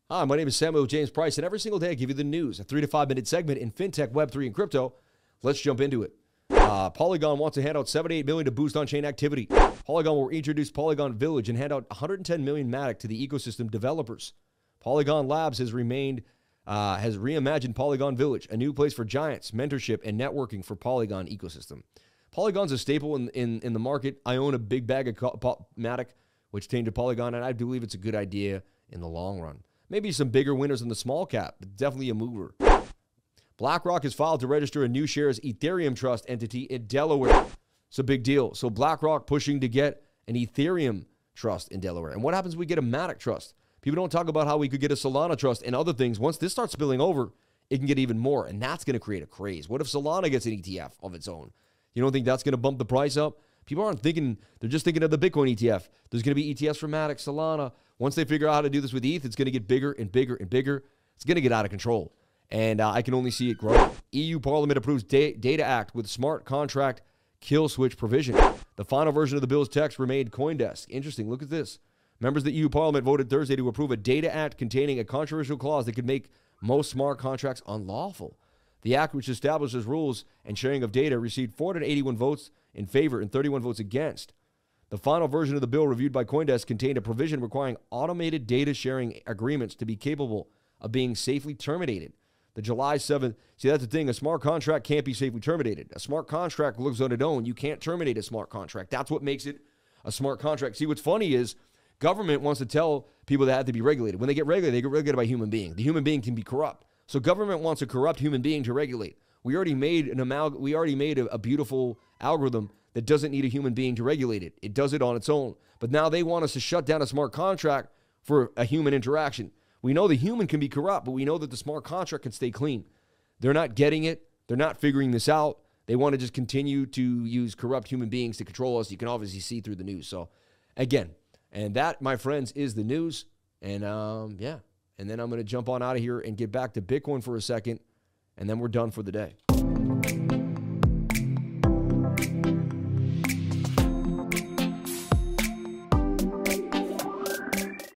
Hi, my name is Samuel James Price, and every single day I give you the news, a 3 to 5 minute segment in fintech, Web3, and crypto. Let's jump into it. Polygon wants to hand out $78 million to boost on-chain activity. Polygon will introduce Polygon Village and hand out $110 million MATIC to the ecosystem developers. Polygon Labs has reimagined Polygon Village, a new place for giants, mentorship, and networking for Polygon ecosystem. Polygon's a staple in the market. I own a big bag of MATIC, which came to Polygon, and I believe it's a good idea in the long run. Maybe some bigger winners in the small cap, but definitely a mover. BlackRock has filed to register a new shares Ethereum trust entity in Delaware. It's a big deal. So BlackRock pushing to get an Ethereum trust in Delaware. And what happens if we get a MATIC trust? People don't talk about how we could get a Solana trust and other things. Once this starts spilling over, it can get even more, and that's going to create a craze. What if Solana gets an ETF of its own? You don't think that's going to bump the price up? People aren't thinking, they're just thinking of the Bitcoin ETF. There's going to be ETFs for MATIC, Solana. Once they figure out how to do this with ETH, it's going to get bigger and bigger and bigger. It's going to get out of control. And I can only see it growing. EU Parliament approves Data Act with smart contract kill switch provision. The final version of the bill's text remained CoinDesk. Interesting. Look at this. Members of the EU Parliament voted Thursday to approve a Data Act containing a controversial clause that could make most smart contracts unlawful. The act, which establishes rules and sharing of data, received 481 votes in favor and 31 votes against. The final version of the bill, reviewed by CoinDesk, contained a provision requiring automated data sharing agreements to be capable of being safely terminated. The July 7th, see, that's the thing, a smart contract can't be safely terminated. A smart contract lives on its own. You can't terminate a smart contract. That's what makes it a smart contract. See, what's funny is government wants to tell people that have to be regulated. When they get regulated by human beings. The human being can be corrupt. So government wants a corrupt human being to regulate. We already made a beautiful algorithm that doesn't need a human being to regulate it. It does it on its own. But now they want us to shut down a smart contract for a human interaction. We know the human can be corrupt, but we know that the smart contract can stay clean. They're not getting it. They're not figuring this out. They want to just continue to use corrupt human beings to control us. You can obviously see through the news. So, again, and that, my friends, is the news. And, yeah. And then I'm going to jump on out of here and get back to Bitcoin for a second, and then we're done for the day.